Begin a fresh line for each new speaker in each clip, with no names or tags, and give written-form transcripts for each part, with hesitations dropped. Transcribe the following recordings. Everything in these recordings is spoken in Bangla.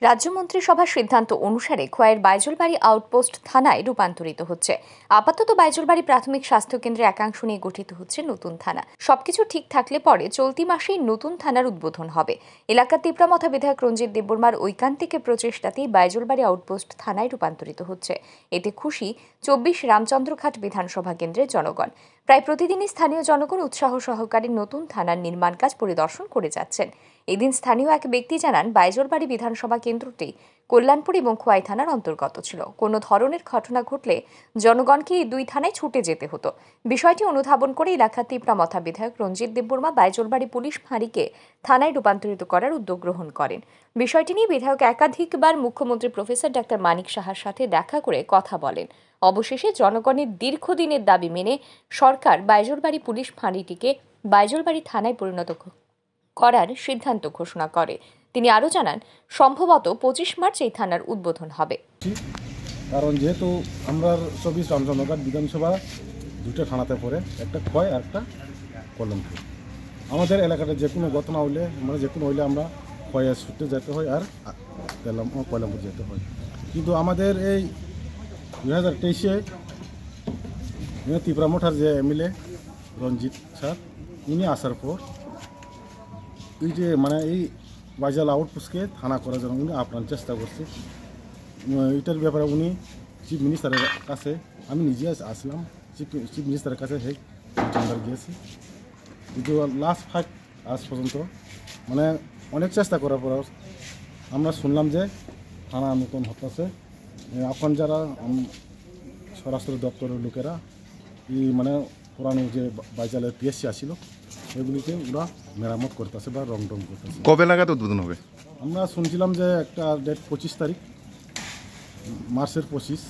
রাজ্য মন্ত্রিসভার সিদ্ধান্ত অনুসারে খোয়াইয়ের বাইজলবাড়ি আউটপোস্ট থানায় রূপান্তরিত হচ্ছে। আপাতত বাইজলবাড়ি প্রাথমিক স্বাস্থ্য কেন্দ্রের একাংশ নিয়ে গঠিত হচ্ছে নতুন থানা। সবকিছু ঠিক থাকলে পরে চলতি মাসেই নতুন থানার উদ্বোধন হবে। এলাকার তিপ্রামথা বিধায়ক রঞ্জিত দেববর্মার ঐকান্তিক প্রচেষ্টাতেই বাইজলবাড়ি আউটপোস্ট থানায় রূপান্তরিত হচ্ছে। এতে খুশি 24 রামচন্দ্রঘাট বিধানসভা কেন্দ্রের জনগণ। প্রায় প্রতিদিনই স্থানীয় জনগণ উৎসাহ সহকারে নতুন থানার নির্মাণ কাজ পরিদর্শন করে যাচ্ছেন। এদিন স্থানীয় এক ব্যক্তি জানান, বাইজলবাড়ি বিধানসভা কেন্দ্রটি কল্যাণপুর এবং খোয়াই থানার অন্তর্গত ছিল। কোনো ধরনের ঘটনা ঘটলে জনগণকে এই দুই থানায় ছুটে যেতে হতো। বিষয়টি অনুধাবন করে এলাকার তিপ্রামথা বিধায়ক রঞ্জিত দেববর্মা বাইজলবাড়ি পুলিশ ফাঁড়িকে থানায় রূপান্তরিত করার উদ্যোগ গ্রহণ করেন। বিষয়টি নিয়ে বিধায়ক একাধিকবার মুখ্যমন্ত্রী প্রফেসর ডক্টর মানিক সাহার সাথে দেখা করে কথা বলেন। অবশেষে জনগণের দীর্ঘদিনের দাবি মেনে সরকার বাইজলবাড়ি পুলিশ ফাঁড়িটিকে বাইজলবাড়ি থানায় পরিণত করার সিদ্ধান্ত ঘোষণা করে। তিনি আরও জানান, সম্ভবত 25 মার্চ এই থানার উদ্বোধন হবে।
কারণ যেহেতু আমরা 24 রামচন্দ্রঘাট বিধানসভা দুটো থানাতে পড়ে, একটা খোয়াই আর একটা কল্যাণপুর। আমাদের এলাকাতে যে কোনো ঘটনা হইলে আমরা খোয়াইয়ে ছুটে যেতে হয় আর কল্যাণপুর যেতে হয়। কিন্তু আমাদের এই 2023-এ তিপ্রামথার যে এমএলএ রঞ্জিত স্যার, উনি আসার পর এই যে এই বাইজাল আউটপোস্টকে থানা করার জন্য উনি আপ্রাণ চেষ্টা করছে। এটার ব্যাপারে উনি চিফ মিনিস্টারের কাছে, আমি নিজে আসলাম, চিফ মিনিস্টারের কাছে চেম্বার গিয়েছি। কিন্তু লাস্ট ফাইট আজ পর্যন্ত অনেক চেষ্টা করার পর আমরা শুনলাম যে থানা নতুন হতেছে। এখন যারা স্বরাষ্ট্র দপ্তরের লোকেরা এই পুরানো যে বাইজালের পিএসসি আসছিল এগুলিকে ওরা মেরামত করতেছে বা রং করতেছে।
কবে নাগাদ উদ্বোধন হবে?
আমরা শুনছিলাম যে একটা ডেট 25 তারিখ, মার্চের 25।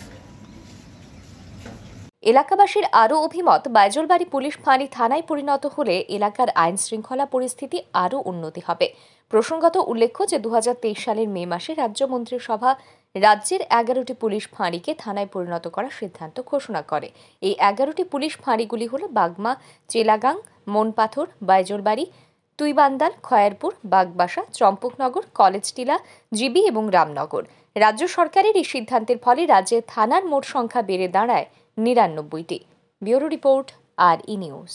এলাকাবাসীর আরও অভিমত, বাইজলবাড়ি পুলিশ ফাঁড়ি থানায় পরিণত হলে এলাকার আইন শৃঙ্খলা পরিস্থিতি আরও উন্নতি হবে। প্রসঙ্গত উল্লেখ্য যে 2023 সালের মে মাসে রাজ্য মন্ত্রিসভা রাজ্যের 11টি পুলিশ ফাঁড়িকে থানায় পরিণত করার সিদ্ধান্ত ঘোষণা করে। এই 11টি পুলিশ ফাঁড়িগুলি হল বাগমা, চেলাগাং, মনপাথর, বাইজলবাড়ি, তুইবান্দাল, খয়েরপুর, বাগবাসা, চম্পকনগর, কলেজটিলা, জিবি এবং রামনগর। রাজ্য সরকারের এই সিদ্ধান্তের ফলে রাজ্যে থানার মোট সংখ্যা বেড়ে দাঁড়ায় 99টি। Bureau report, RE news.